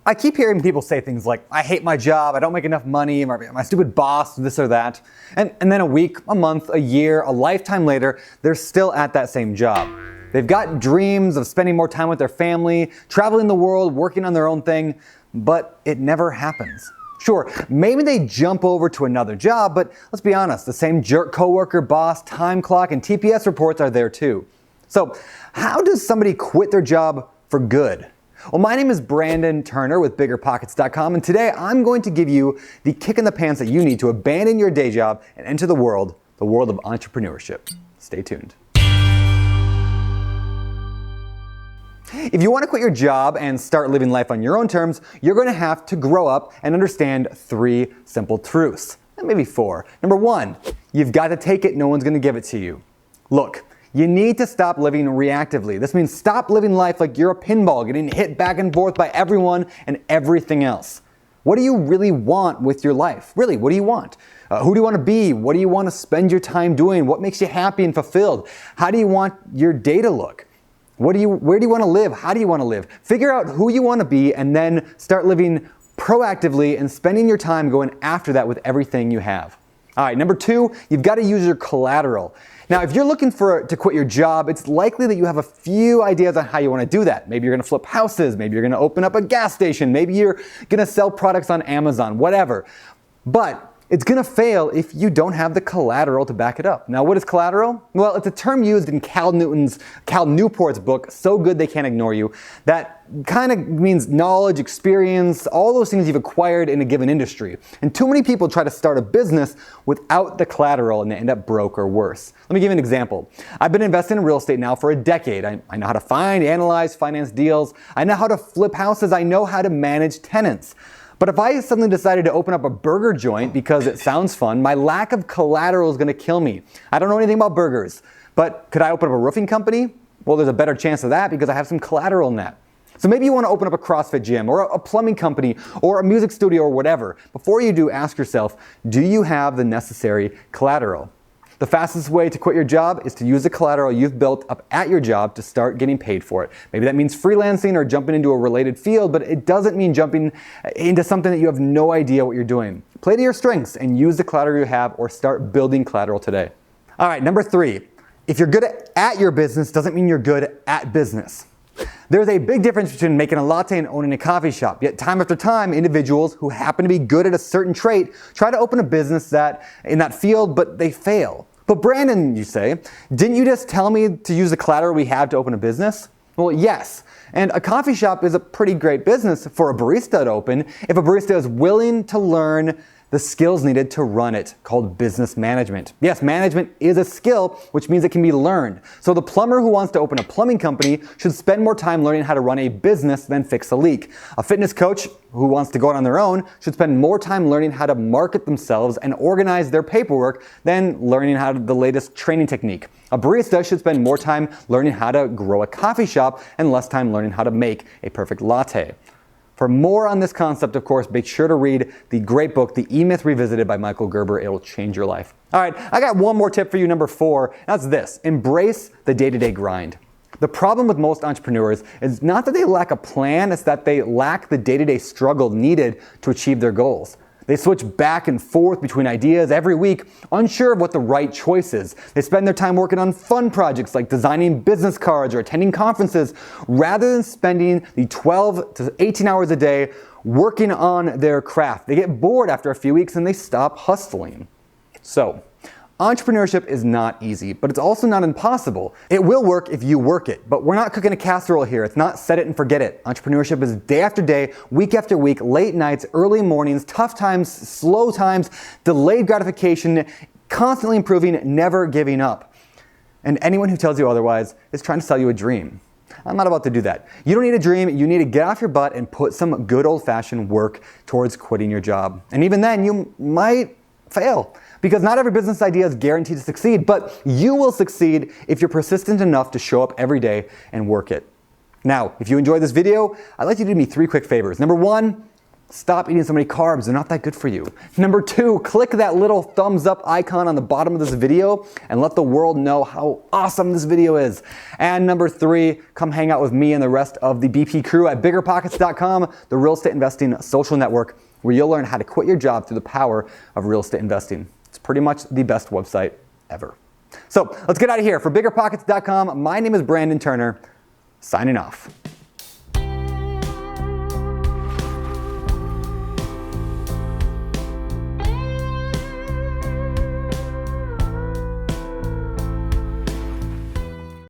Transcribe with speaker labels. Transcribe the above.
Speaker 1: I keep hearing people say things like, I hate my job, I don't make enough money, my stupid boss, this or that. And then a week, a month, a year, a lifetime later, they're still at that same job. They've got dreams of spending more time with their family, traveling the world, working on their own thing, but it never happens. Sure, maybe they jump over to another job, but let's be honest, the same jerk coworker, boss, time clock, and TPS reports are there too. So, how does somebody quit their job for good? Well, my name is Brandon Turner with BiggerPockets.com, and today I'm going to give you the kick in the pants that you need to abandon your day job and enter the world of entrepreneurship. Stay tuned. If you want to quit your job and start living life on your own terms, you're going to have to grow up and understand 3 simple truths, and maybe 4. Number 1, you've got to take it, no one's going to give it to you. Look, you need to stop living reactively. This means stop living life like you're a pinball, getting hit back and forth by everyone and everything else. What do you really want with your life? Really, what do you want? Who do you want to be? What do you want to spend your time doing? What makes you happy and fulfilled? How do you want your day to look? Where do you want to live? How do you want to live? Figure out who you want to be and then start living proactively and spending your time going after that with everything you have. All right, number 2, you've got to use your collateral. Now, if you're looking to quit your job, it's likely that you have a few ideas on how you want to do that. Maybe you're going to flip houses, maybe you're going to open up a gas station, maybe you're going to sell products on Amazon, whatever. But it's going to fail if you don't have the collateral to back it up. Now, what is collateral? Well, it's a term used in Cal Newport's book, So Good They Can't Ignore You, that kind of means knowledge, experience, all those things you've acquired in a given industry. And too many people try to start a business without the collateral and they end up broke or worse. Let me give you an example. I've been investing in real estate now for a decade. I know how to find, analyze, finance deals. I know how to flip houses. I know how to manage tenants. But if I suddenly decided to open up a burger joint because it sounds fun, my lack of collateral is going to kill me. I don't know anything about burgers, but could I open up a roofing company? Well, there's a better chance of that because I have some collateral in that. So maybe you want to open up a CrossFit gym or a plumbing company or a music studio or whatever. Before you do, ask yourself, do you have the necessary collateral? The fastest way to quit your job is to use the collateral you've built up at your job to start getting paid for it. Maybe that means freelancing or jumping into a related field, but it doesn't mean jumping into something that you have no idea what you're doing. Play to your strengths and use the collateral you have or start building collateral today. All right, number 3, if you're good at your business doesn't mean you're good at business. There's a big difference between making a latte and owning a coffee shop. Yet time after time, individuals who happen to be good at a certain trait try to open a business in that field, but they fail. But Brandon, you say, didn't you just tell me to use the collateral we have to open a business? Well, yes. And a coffee shop is a pretty great business for a barista to open if a barista is willing to learn the skills needed to run it, called business management. Yes, management is a skill, which means it can be learned. So the plumber who wants to open a plumbing company should spend more time learning how to run a business than fix a leak. A fitness coach who wants to go out on their own should spend more time learning how to market themselves and organize their paperwork than learning the latest training technique. A barista should spend more time learning how to grow a coffee shop and less time learning how to make a perfect latte. For more on this concept, of course, make sure to read the great book, The E-Myth Revisited by Michael Gerber. It'll change your life. All right, I got one more tip for you, number 4. That's this. Embrace the day-to-day grind. The problem with most entrepreneurs is not that they lack a plan, it's that they lack the day-to-day struggle needed to achieve their goals. They switch back and forth between ideas every week, unsure of what the right choice is. They spend their time working on fun projects like designing business cards or attending conferences, rather than spending the 12 to 18 hours a day working on their craft. They get bored after a few weeks and they stop hustling. So, entrepreneurship is not easy, but it's also not impossible. It will work if you work it, but we're not cooking a casserole here. It's not set it and forget it. Entrepreneurship is day after day, week after week, late nights, early mornings, tough times, slow times, delayed gratification, constantly improving, never giving up. And anyone who tells you otherwise is trying to sell you a dream. I'm not about to do that. You don't need a dream, you need to get off your butt and put some good old-fashioned work towards quitting your job. And even then, you might fail. Because not every business idea is guaranteed to succeed, but you will succeed if you're persistent enough to show up every day and work it. Now, if you enjoyed this video, I'd like you to do me 3 quick favors. Number 1, Stop eating so many carbs, they're not that good for you. Number 2, click that little thumbs up icon on the bottom of this video and let the world know how awesome this video is. And number 3, come hang out with me and the rest of the BP crew at biggerpockets.com, the real estate investing social network, where you'll learn how to quit your job through the power of real estate investing. It's pretty much the best website ever. So let's get out of here. For biggerpockets.com, my name is Brandon Turner, signing off.